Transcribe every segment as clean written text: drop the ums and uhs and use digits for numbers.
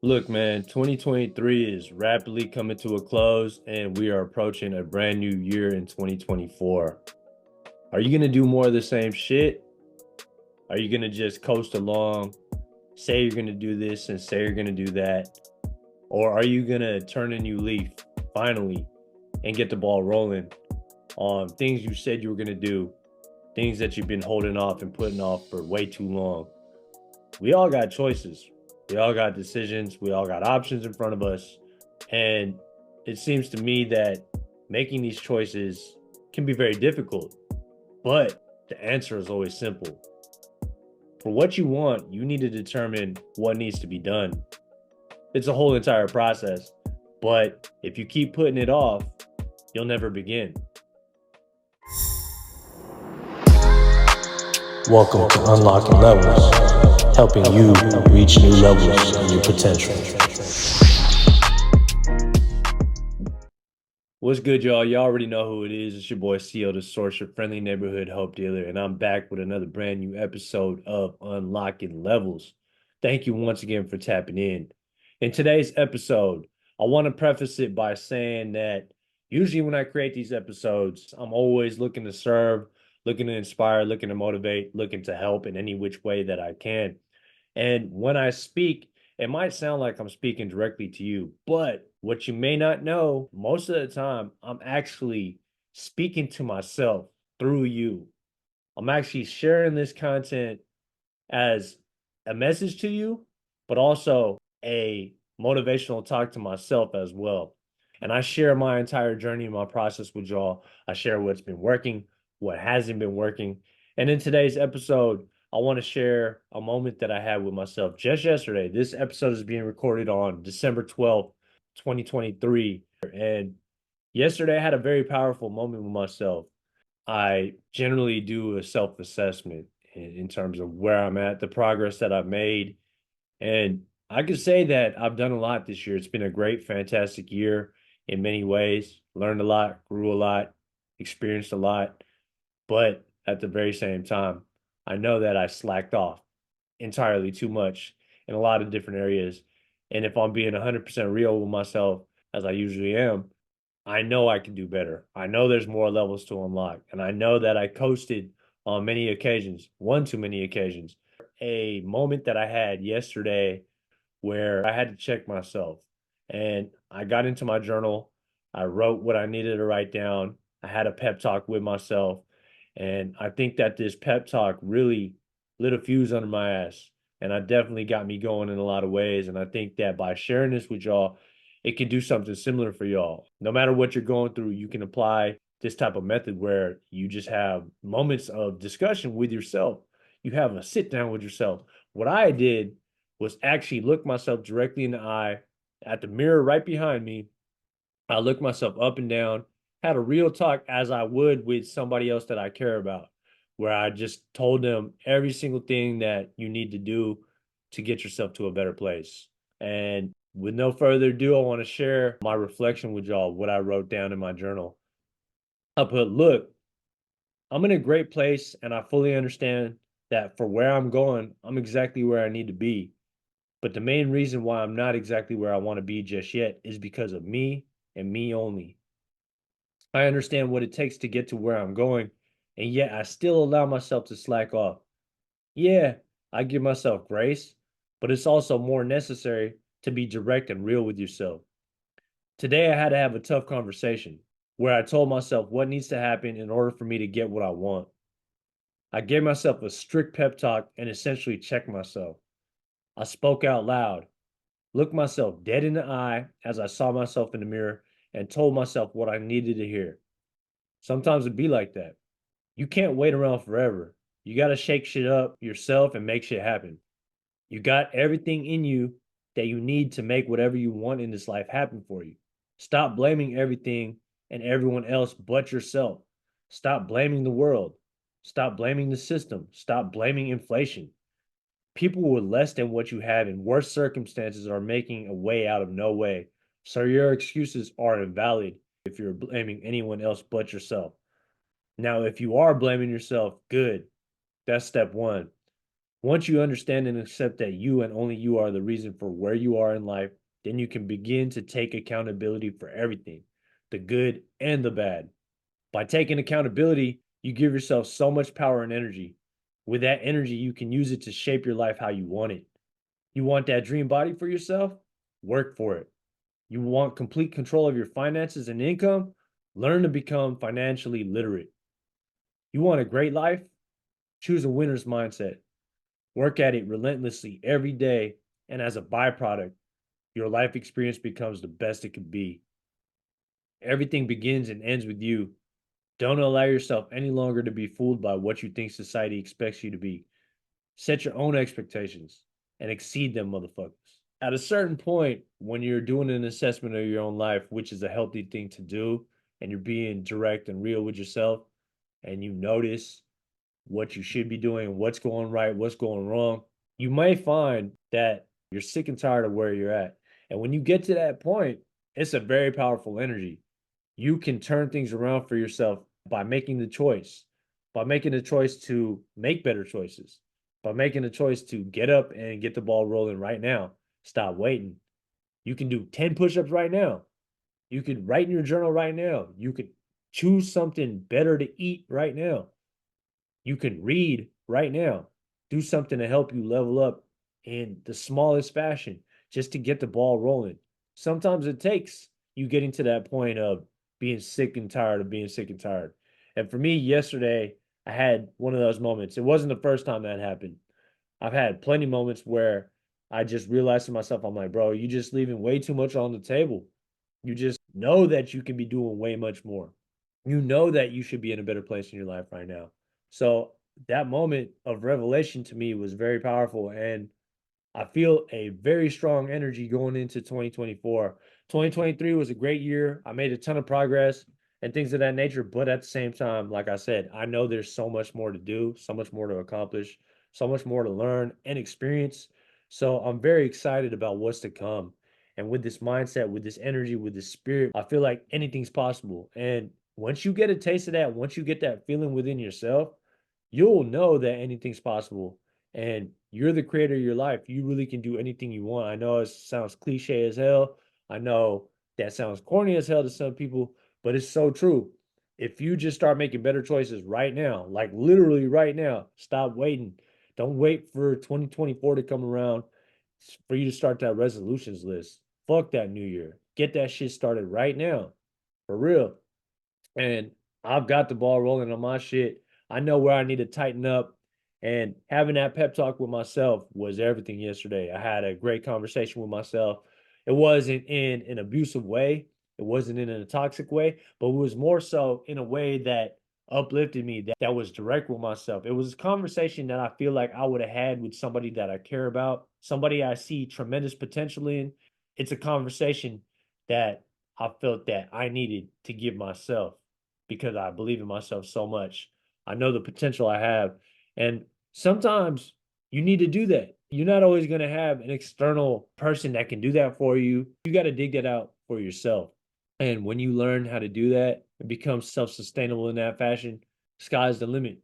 Look, man, 2023 is rapidly coming to a close, and we are approaching a brand new year in 2024. Are you going to do more of the same shit? Are you going to just coast along, say you're going to do this and say you're going to do that? Or are you going to turn a new leaf finally and get the ball rolling on things you said you were going to do, things that you've been holding off and putting off for way too long? We all got choices. We all got decisions. We all got options in front of us. And it seems to me that making these choices can be very difficult, but the answer is always simple. For what you want, you need to determine what needs to be done. It's a whole entire process, but if you keep putting it off, you'll never begin. Welcome to Unlocking Levels, helping you reach new levels of your potential. What's good, y'all? Y'all already know who it is. It's your boy CEO, the Source, your friendly neighborhood hope dealer, and I'm back with another brand new episode of Unlocking Levels. Thank you once again for tapping in. In today's episode, I want to preface it by saying that usually when I create these episodes, I'm always looking to serve, looking to inspire, looking to motivate, looking to help in any which way that I can. And when I speak, it might sound like I'm speaking directly to you, but what you may not know, most of the time, I'm actually speaking to myself through you. I'm actually sharing this content as a message to you, but also a motivational talk to myself as well. And I share my entire journey and my process with y'all. I share what's been working, what hasn't been working. And in today's episode, I want to share a moment that I had with myself just yesterday. This episode is being recorded on December 12th, 2023. And yesterday, I had a very powerful moment with myself. I generally do a self assessment in terms of where I'm at, the progress that I've made. And I could say that I've done a lot this year. It's been a great, fantastic year in many ways. Learned a lot, grew a lot, experienced a lot. But at the very same time, I know that I slacked off entirely too much in a lot of different areas. And if I'm being 100% real with myself, as I usually am, I know I can do better. I know there's more levels to unlock. And I know that I coasted on many occasions, one too many occasions. A moment that I had yesterday where I had to check myself. And I got into my journal. I wrote what I needed to write down. I had a pep talk with myself. And I think that this pep talk really lit a fuse under my ass. And I definitely got me going in a lot of ways. And I think that by sharing this with y'all, it can do something similar for y'all. No matter what you're going through, you can apply this type of method where you just have moments of discussion with yourself. You have a sit down with yourself. What I did was actually look myself directly in the eye at the mirror right behind me. I looked myself up and down, had a real talk as I would with somebody else that I care about, where I just told them every single thing that you need to do to get yourself to a better place. And with no further ado, I want to share my reflection with y'all, what I wrote down in my journal. I put, look, I'm in a great place and I fully understand that for where I'm going, I'm exactly where I need to be. But the main reason why I'm not exactly where I want to be just yet is because of me and me only. I understand what it takes to get to where I'm going, and yet I still allow myself to slack off. Yeah, I give myself grace, but it's also more necessary to be direct and real with yourself. Today, I had to have a tough conversation where I told myself what needs to happen in order for me to get what I want. I gave myself a strict pep talk and essentially checked myself. I spoke out loud, looked myself dead in the eye as I saw myself in the mirror, and told myself what I needed to hear. Sometimes it be like that. You can't wait around forever. You got to shake shit up yourself and make shit happen. You got everything in you that you need to make whatever you want in this life happen for you. Stop blaming everything and everyone else but yourself. Stop blaming the world. Stop blaming the system. Stop blaming inflation. People with less than what you have in worse circumstances are making a way out of no way. So your excuses are invalid if you're blaming anyone else but yourself. Now, if you are blaming yourself, good. That's step one. Once you understand and accept that you and only you are the reason for where you are in life, then you can begin to take accountability for everything, the good and the bad. By taking accountability, you give yourself so much power and energy. With that energy, you can use it to shape your life how you want it. You want that dream body for yourself? Work for it. You want complete control of your finances and income? Learn to become financially literate. You want a great life? Choose a winner's mindset. Work at it relentlessly every day. And as a byproduct, your life experience becomes the best it could be. Everything begins and ends with you. Don't allow yourself any longer to be fooled by what you think society expects you to be. Set your own expectations and exceed them, motherfuckers. At a certain point, when you're doing an assessment of your own life, which is a healthy thing to do, and you're being direct and real with yourself, and you notice what you should be doing, what's going right, what's going wrong, you may find that you're sick and tired of where you're at. And when you get to that point, it's a very powerful energy. You can turn things around for yourself by making the choice, by making the choice to make better choices, by making the choice to get up and get the ball rolling right now. Stop waiting. You can do 10 push-ups right now. You could write in your journal right now. You could choose something better to eat right now. You can read right now. Do something to help you level up in the smallest fashion just to get the ball rolling. Sometimes it takes you getting to that point of being sick and tired of being sick and tired. And for me, yesterday, I had one of those moments. It wasn't the first time that happened. I've had plenty of moments where I just realized to myself, I'm like, bro, you just leaving way too much on the table. You just know that you can be doing way much more. You know that you should be in a better place in your life right now. So that moment of revelation to me was very powerful. And I feel a very strong energy going into 2024. 2023 was a great year. I made a ton of progress and things of that nature. But at the same time, like I said, I know there's so much more to do, so much more to accomplish, so much more to learn and experience. So I'm very excited about what's to come. And with this mindset, with this energy, with this spirit, I feel like anything's possible. And once you get a taste of that, once you get that feeling within yourself, you'll know that anything's possible and you're the creator of your life. You really can do anything you want. I know it sounds cliche as hell. I know that sounds corny as hell to some people, but it's so true. If you just start making better choices right now, like literally right now, stop waiting. Don't wait for 2024 to come around for you to start that resolutions list. Fuck that new year. Get that shit started right now. For real. And I've got the ball rolling on my shit. I know where I need to tighten up. And having that pep talk with myself was everything yesterday. I had a great conversation with myself. It wasn't in an abusive way, it wasn't in a toxic way, but it was more so in a way that uplifted me, that was direct with myself. It was a conversation that I feel like I would have had with somebody that I care about, somebody I see tremendous potential in. It's a conversation that I felt that I needed to give myself because I believe in myself so much. I know the potential I have. And sometimes you need to do that. You're not always going to have an external person that can do that for you. You got to dig that out for yourself. And when you learn how to do that and become self sustainable in that fashion, sky's the limit.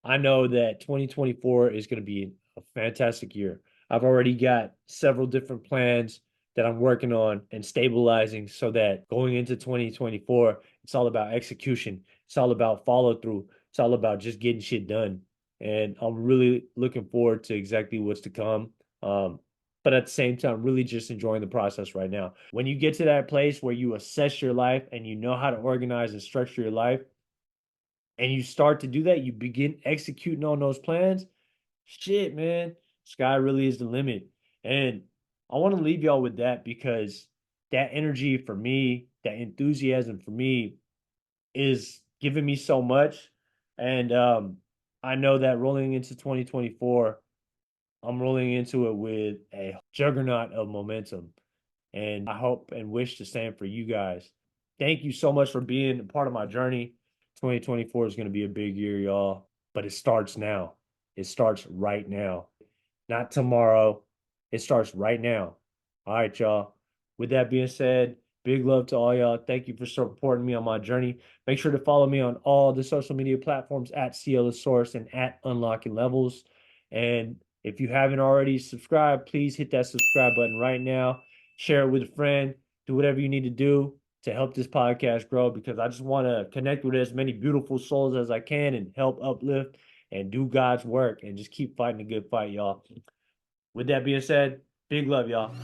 I know that 2024 is going to be a fantastic year. I've already got several different plans that I'm working on and stabilizing so that going into 2024, it's all about execution. It's all about follow through. It's all about just getting shit done. And I'm really looking forward to exactly what's to come. Um, but at the same time, really just enjoying the process right now. When you get to that place where you assess your life and you know how to organize and structure your life, and you start to do that, you begin executing on those plans, shit, man, sky really is the limit. And I want to leave y'all with that because that energy for me, that enthusiasm for me is giving me so much. And I know that rolling into 2024, I'm rolling into it with a juggernaut of momentum. And I hope and wish the same for you guys. Thank you so much for being a part of my journey. 2024 is going to be a big year, y'all, but it starts now. It starts right now, not tomorrow. It starts right now. All right, y'all. With that being said, big love to all y'all. Thank you for supporting me on my journey. Make sure to follow me on all the social media platforms at CLSource and at Unlocking Levels. And If you haven't already subscribed, please hit that subscribe button right now. Share it with a friend. Do whatever you need to do to help this podcast grow, because I just want to connect with as many beautiful souls as I can and help uplift and do God's work and just keep fighting a good fight, y'all. With that being said, big love, y'all.